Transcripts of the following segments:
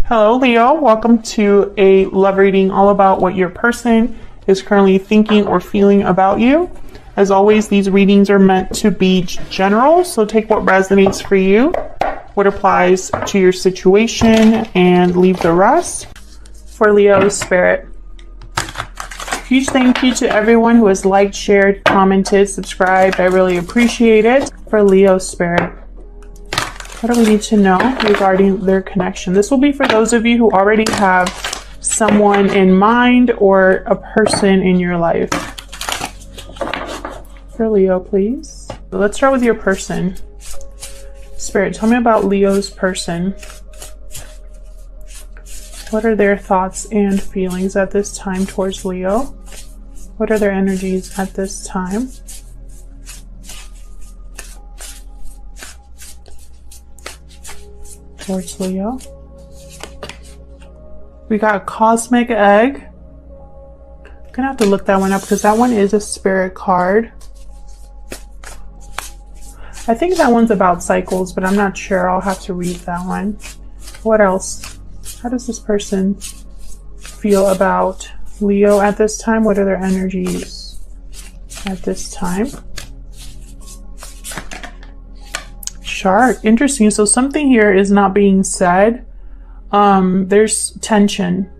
Hello, Leo. Welcome to a love reading all about what your person is currently thinking or feeling about you. As always, these readings are meant to be general, so take what resonates for you, what applies to your situation, and leave the rest. For Leo Spirit, huge thank you to everyone who has liked, shared, commented, subscribed. I really appreciate it. For Leo Spirit, what do we need to know regarding their connection? This will be for those of you who already have someone in mind or a person in your life. For Leo, please. Let's start with your person. Spirit, tell me about Leo's person. What are their thoughts and feelings at this time towards Leo? What are their energies at this time? Towards Leo. We got Cosmic Egg. I'm gonna have to look that one up because that one is a spirit card. I think that one's about cycles, but I'm not sure. I'll have to read that one. What else? How does this person feel about Leo at this time? What are their energies at this time? Shark. Interesting. So something here is not being said. There's tension.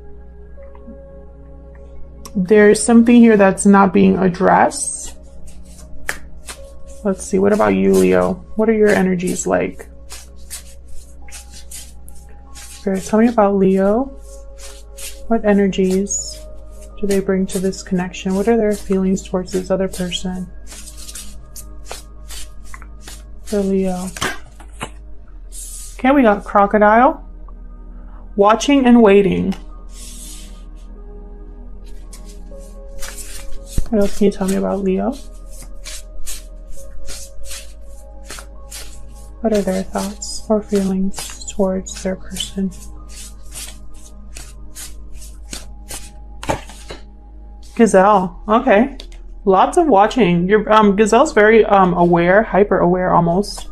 There's something here that's not being addressed. Let's see. What about you, Leo? What are your energies like? Spirit, tell me about Leo. What energies do they bring to this connection? What are their feelings towards this other person? For Leo. Okay, we got Crocodile. Watching and waiting. What else can you tell me about Leo? What are their thoughts or feelings towards their person? Gazelle. Okay. Lots of watching. Your Gazelle's very aware, hyper aware almost.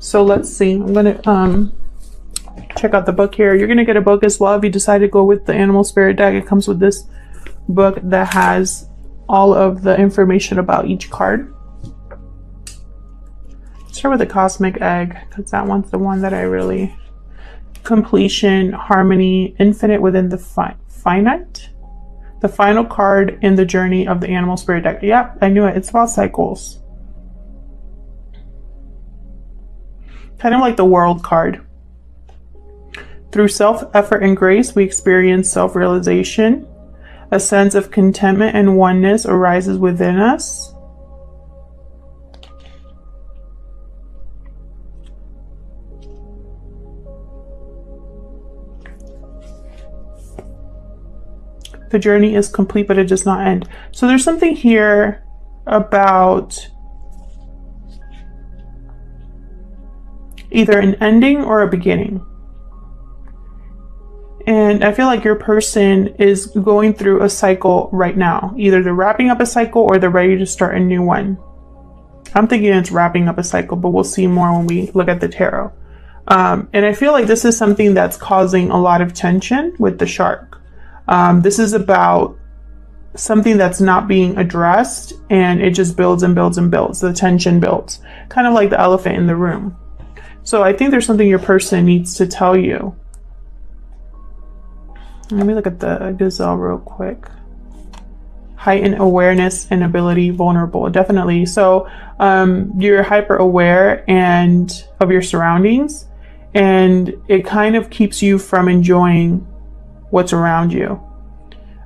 So let's see. I'm gonna check out the book here. You're gonna get a book as well if you decide to go with the Animal Spirit deck. It comes with this book that has all of the information about each card. Start with the Cosmic Egg because that one's the one that I really... Completion, harmony, infinite within the finite. The final card in the journey of the Animal Spirit deck. Yep, I knew it. It's about cycles. Kind of like the World card. Through self-effort and grace, we experience self-realization. A sense of contentment and oneness arises within us. The journey is complete, but it does not end. So there's something here about either an ending or a beginning. And I feel like your person is going through a cycle right now. Either they're wrapping up a cycle or they're ready to start a new one. I'm thinking it's wrapping up a cycle, but we'll see more when we look at the tarot. And I feel like this is something that's causing a lot of tension with the shark. This is about something that's not being addressed, and it just builds and builds and builds. The tension builds, kind of like the elephant in the room. So I think there's something your person needs to tell you. Let me look at the Gazelle real quick. Heightened awareness and ability, vulnerable, definitely. So you're hyper aware and of your surroundings, and it kind of keeps you from enjoying what's around you.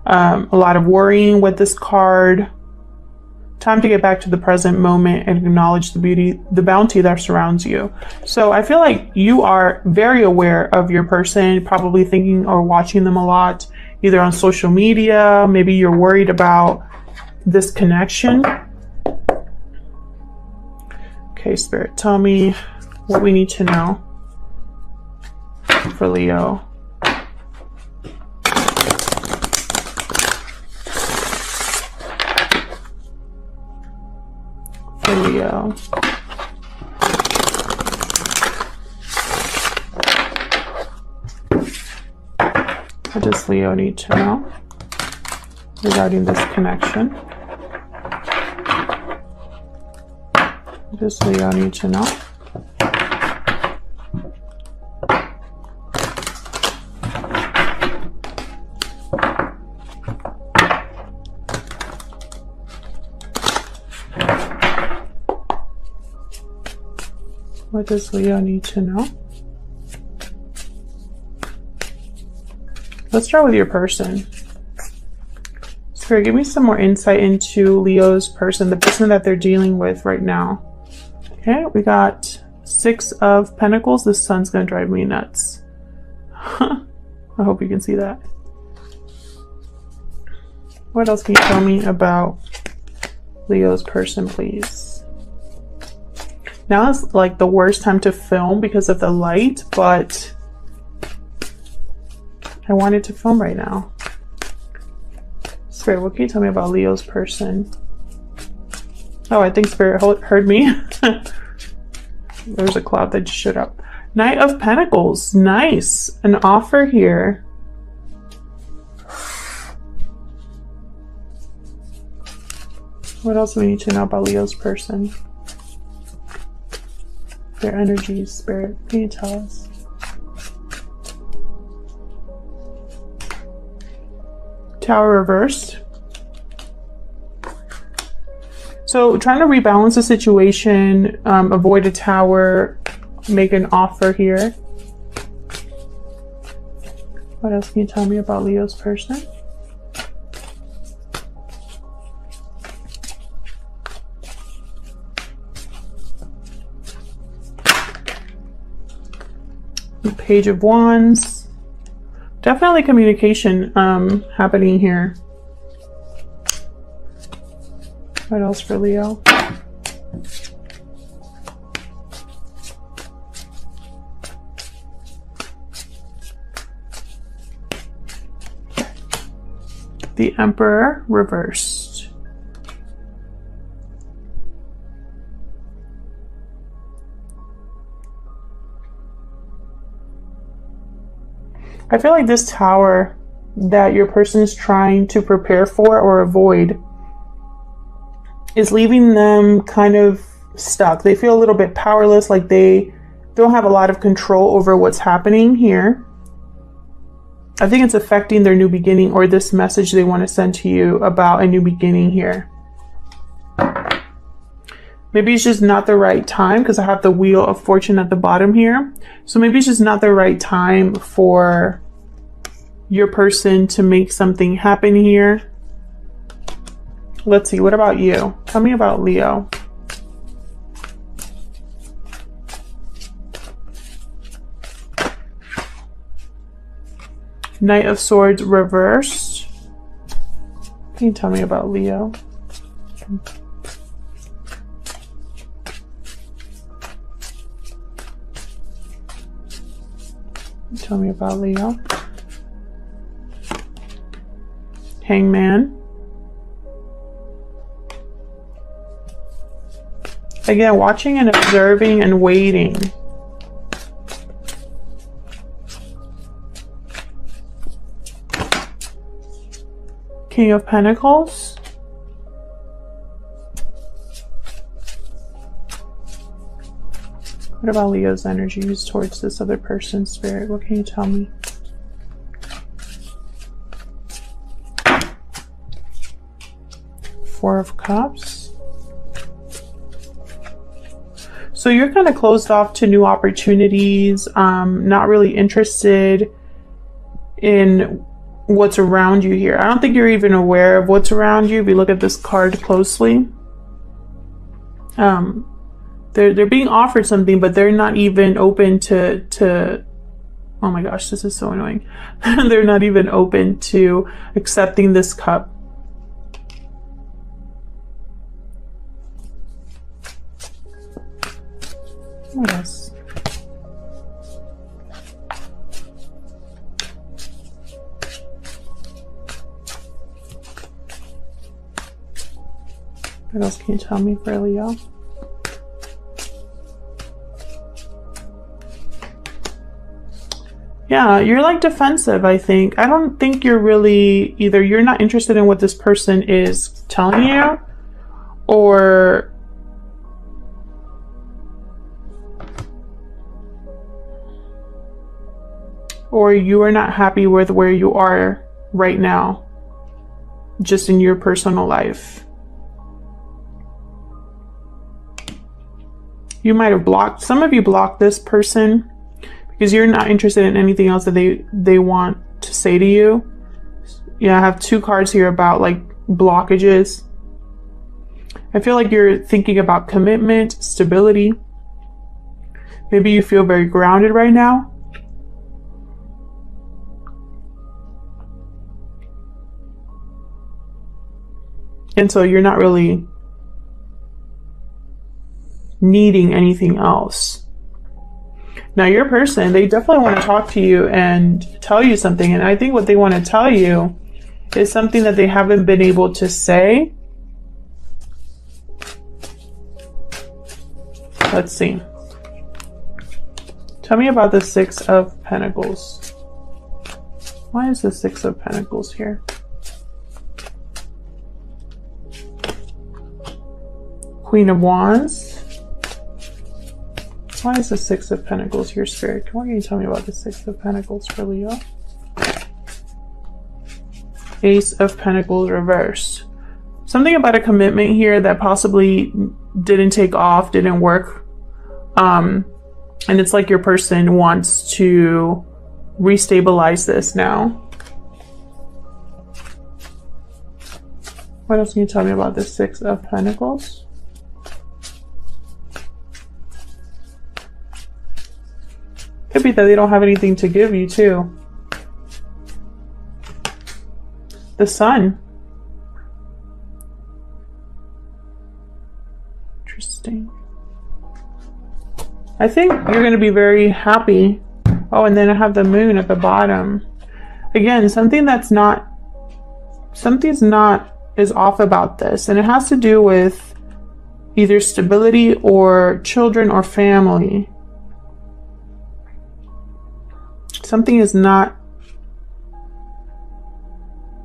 A lot of worrying with this card. Time to get back to the present moment and acknowledge the beauty, the bounty that surrounds you. So I feel like you are very aware of your person, probably thinking or watching them a lot, either on social media. Maybe you're worried about this connection. Okay, Spirit, tell me what we need to know for Leo. For Leo. What does Leo need to know regarding this connection? What does Leo need to know? What does Leo need to know? Let's start with your person. Spirit, give me some more insight into Leo's person, the person that they're dealing with right now. Okay, we got 6 of Pentacles. This sun's gonna drive me nuts. I hope you can see that. What else can you tell me about Leo's person, please? Now is like the worst time to film because of the light, but I wanted to film right now. Spirit, what can you tell me about Leo's person? Oh, I think Spirit heard me. There's a cloud that just showed up. Knight of Pentacles. Nice. An offer here. What else do we need to know about Leo's person? Their energies, Spirit. Can you tell us? Tower reversed. So trying to rebalance the situation, avoid a tower, make an offer here. What else can you tell me about Leo's person? The Page of Wands. Definitely communication happening here. What else for Leo? The Emperor reversed. I feel like this tower that your person is trying to prepare for or avoid is leaving them kind of stuck. They feel a little bit powerless, like they don't have a lot of control over what's happening here. I think it's affecting their new beginning or this message they want to send to you about a new beginning here. Maybe it's just not the right time because I have the Wheel of Fortune at the bottom here. So maybe it's just not the right time for your person to make something happen here. Let's see, what about you? Tell me about Leo. Knight of Swords reversed. Can you tell me about Leo? Tell me about Leo. Hangman. Again, watching and observing and waiting. King of Pentacles. What about Leo's energies towards this other person, Spirit? What can you tell me? Four of Cups. So you're kind of closed off to new opportunities, not really interested in what's around you here. I don't think you're even aware of what's around you if you look at this card closely. They're being offered something, but they're not even open to oh my gosh, this is so annoying. They're not even open to accepting this cup. What else? What else can you tell me for Leo? Yeah, you're like defensive, I think. I don't think you're really, either you're not interested in what this person is telling you, or you are not happy with where you are right now, just in your personal life. You might have blocked, some of you blocked this person because you're not interested in anything else that they want to say to you. Yeah, I have 2 cards here about like blockages. I feel like you're thinking about commitment, stability. Maybe you feel very grounded right now. And so you're not really needing anything else. Now your person, they definitely want to talk to you and tell you something. And I think what they want to tell you is something that they haven't been able to say. Let's see. Tell me about the 6 of Pentacles. Why is the 6 of Pentacles here? Queen of Wands. Why is the 6 of Pentacles here, Spirit? What can you tell me about the 6 of Pentacles for Leo? Ace of Pentacles reversed. Something about a commitment here that possibly didn't take off, didn't work. And it's like your person wants to restabilize this now. What else can you tell me about the 6 of Pentacles? Could be that they don't have anything to give you too. The Sun. Interesting. I think you're going to be very happy. Oh, and then I have the Moon at the bottom. Again, something's not is off about this, and it has to do with either stability or children or family. Something is not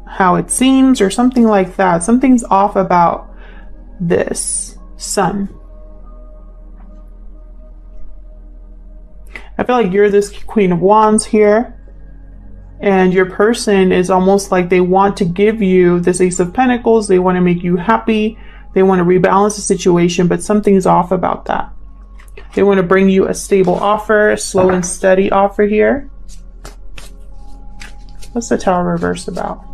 how it seems, or something like that. Something's off about this Sun. I feel like you're this Queen of Wands here, and your person is almost like they want to give you this Ace of Pentacles. They want to make you happy. They want to rebalance the situation, but something's off about that. They want to bring you a stable offer, a slow and steady offer here. What's the Tower reverse about?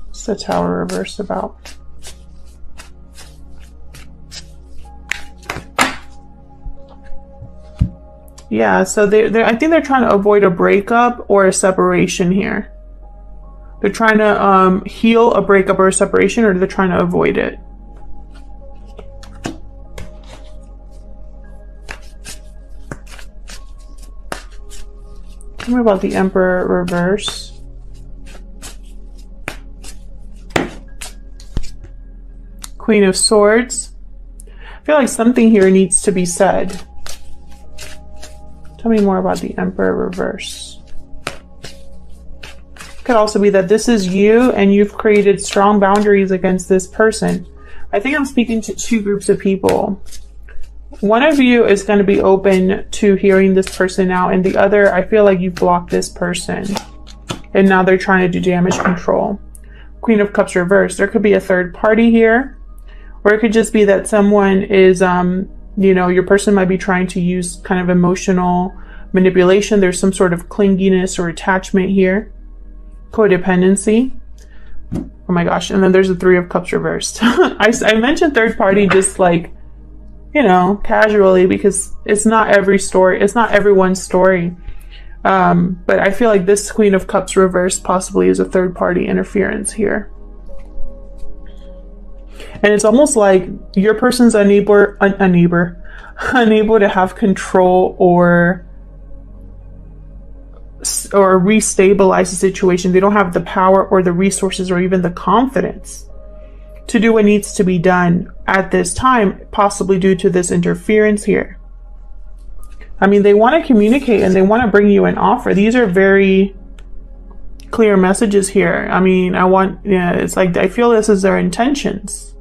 What's the Tower reverse about? Yeah, so I think they're trying to avoid a breakup or a separation here. They're trying to heal a breakup or a separation, or they're trying to avoid it. Tell me about the Emperor reverse. Queen of Swords. I feel like something here needs to be said. Tell me more about the Emperor reverse. Could also be that this is you and you've created strong boundaries against this person. I think I'm speaking to 2 groups of people. One of you is going to be open to hearing this person out, and the other, I feel like you've blocked this person and now they're trying to do damage control. Queen of Cups reversed. There could be a third party here, or it could just be that someone is, you know, your person might be trying to use kind of emotional manipulation. There's some sort of clinginess or attachment here. Codependency. Oh my gosh. And then there's the 3 of Cups reversed. I mentioned third party just like, you know, casually, because it's not every story. It's not everyone's story. But I feel like this Queen of Cups reversed possibly is a third party interference here. And it's almost like your person's unable to have control or restabilize the situation. They don't have the power or the resources or even the confidence to do what needs to be done at this time, possibly due to this interference here. I mean, they want to communicate and they want to bring you an offer. These are very clear messages here. I mean, it's like, I feel this is their intentions.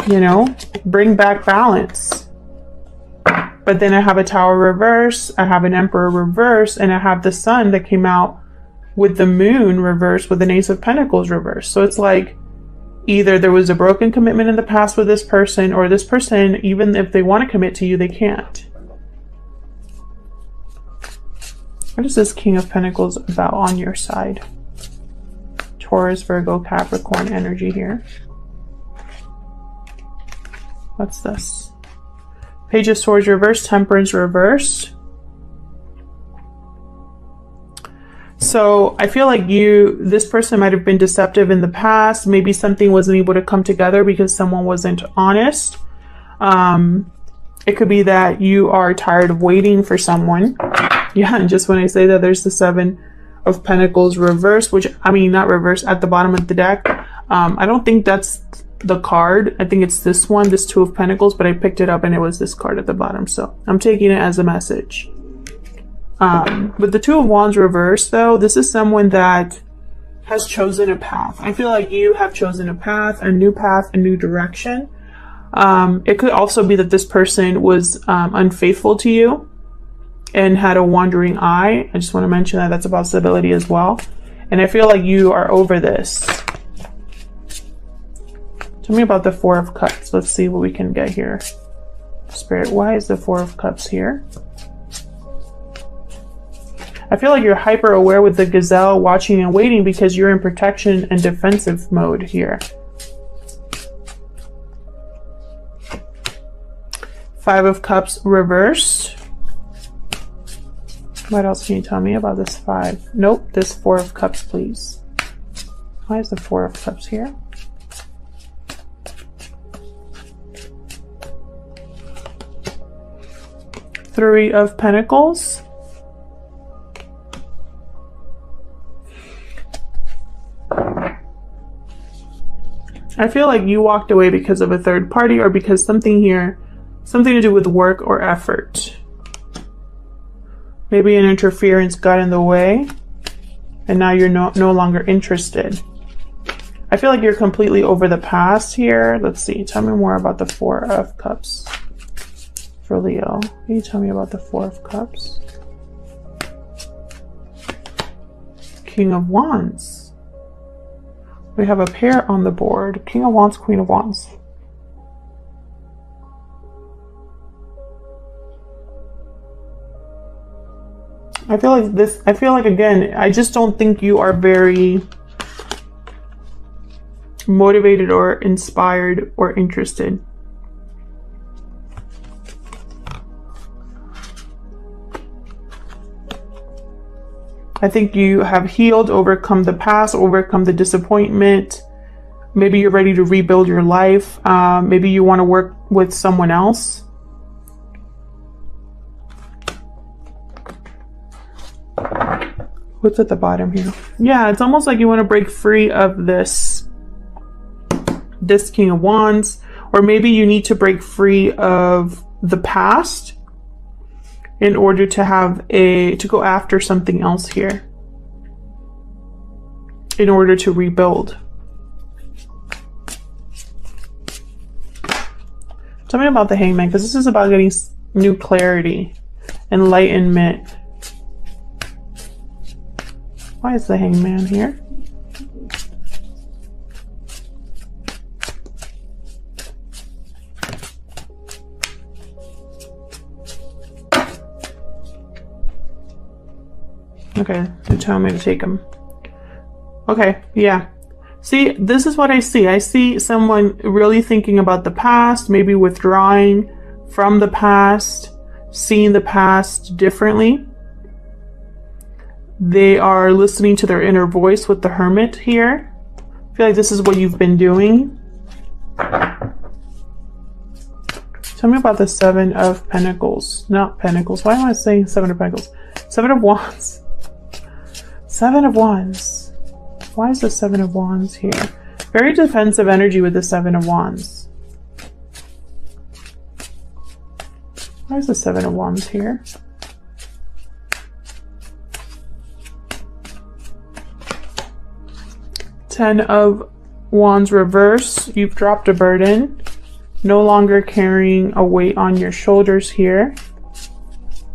You know, bring back balance. But then I have a Tower reverse, I have an Emperor reverse, and I have the Sun that came out with the Moon reverse with an Ace of Pentacles reverse. So it's like, either there was a broken commitment in the past with this person, or this person, even if they want to commit to you, they can't. What is this King of Pentacles about on your side? Taurus, Virgo, Capricorn energy here. What's this? Page of Swords reverse, Temperance reverse. So I feel like this person might have been deceptive in the past. Maybe something wasn't able to come together because someone wasn't honest. It could be that you are tired of waiting for someone. Yeah, and just when I say that, there's the Seven of Pentacles reverse, which, I mean, not reverse, at the bottom of the deck. I don't think that's the card. I think it's this one, this Two of Pentacles, but I picked it up and it was this card at the bottom. So I'm taking it as a message. With the Two of Wands reverse, though, this is someone that has chosen a path. I feel like you have chosen a path, a new direction. It could also be that this person was unfaithful to you and had a wandering eye. I just want to mention that that's a possibility as well. And I feel like you are over this. Tell me about the Four of Cups. Let's see what we can get here. Spirit, why is the Four of Cups here? I feel like you're hyper aware with the Gazelle, watching and waiting, because you're in protection and defensive mode here. Five of Cups reversed. What else can you tell me about this five? Nope, this Four of Cups, please. Why is the Four of Cups here? Three of Pentacles. I feel like you walked away because of a third party, or because something here, something to do with work or effort. Maybe an interference got in the way and now you're no longer interested. I feel like you're completely over the past here. Let's see. Tell me more about the Four of Cups for Leo. Can you tell me about the Four of Cups? King of Wands. We have a pair on the board. King of Wands, Queen of Wands. I feel like again, I just don't think you are very motivated or inspired or interested. I think you have healed, overcome the past, overcome the disappointment. Maybe you're ready to rebuild your life. Maybe you want to work with someone else. What's at the bottom here? Yeah, it's almost like you want to break free of this King of Wands, or maybe you need to break free of the past in order to go after something else here, in order to rebuild. Tell me about the Hangman, because this is about getting new clarity, enlightenment. Why is the Hangman here? Okay, they're telling me to take him. Okay, yeah. See, this is what I see. I see someone really thinking about the past, maybe withdrawing from the past, seeing the past differently. They are listening to their inner voice with the Hermit here. I feel like this is what you've been doing. Tell me about the Seven of Pentacles. Not Pentacles. Why am I saying Seven of Pentacles? Seven of Wands. Seven of Wands. Why is the Seven of Wands here? Very defensive energy with the Seven of Wands. Why is the Seven of Wands here? Ten of Wands reverse. You've dropped a burden. No longer carrying a weight on your shoulders here.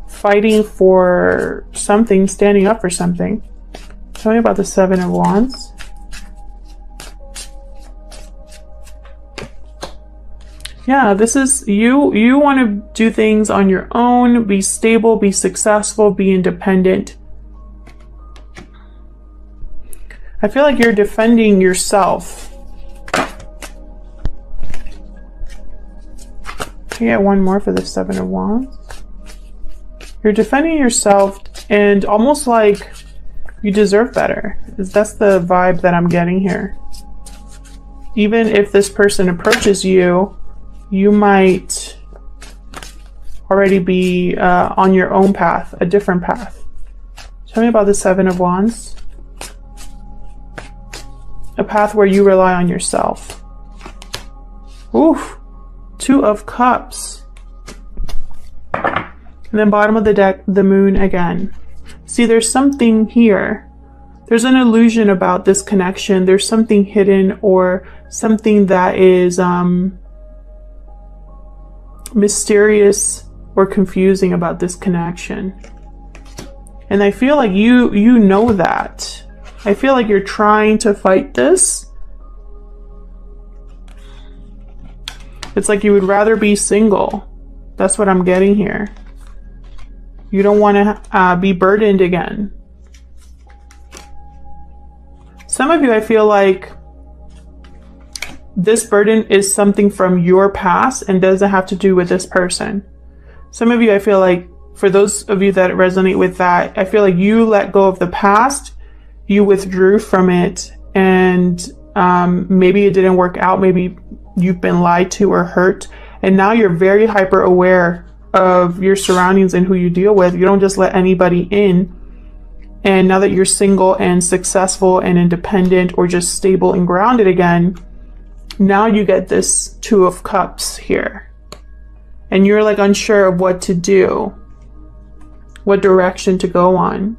Fighting for something, standing up for something. Tell me about the Seven of Wands. Yeah, this is you. You want to do things on your own, be stable, be successful, be independent. I feel like you're defending yourself. Can you get one more for the Seven of Wands? You're defending yourself and almost like you deserve better. That's the vibe that I'm getting here. Even if this person approaches you, you might already be on your own path, a different path. Tell me about the Seven of Wands. A path where you rely on yourself. Oof. Two of Cups. And then bottom of the deck, the Moon again. See, there's something here. There's an illusion about this connection. There's something hidden or something that is mysterious or confusing about this connection. And I feel like you know that. I feel like you're trying to fight this. It's like you would rather be single. That's what I'm getting here. You don't want to be burdened again. Some of you, I feel like this burden is something from your past and doesn't have to do with this person. Some of you, I feel like, for those of you that resonate with that, I feel like you let go of the past, you withdrew from it, and maybe it didn't work out, maybe you've been lied to or hurt, and now you're very hyper aware of your surroundings and who you deal with. You don't just let anybody in. And now that you're single and successful and independent or just stable and grounded again, now you get this Two of Cups here. And you're like unsure of what to do, what direction to go on.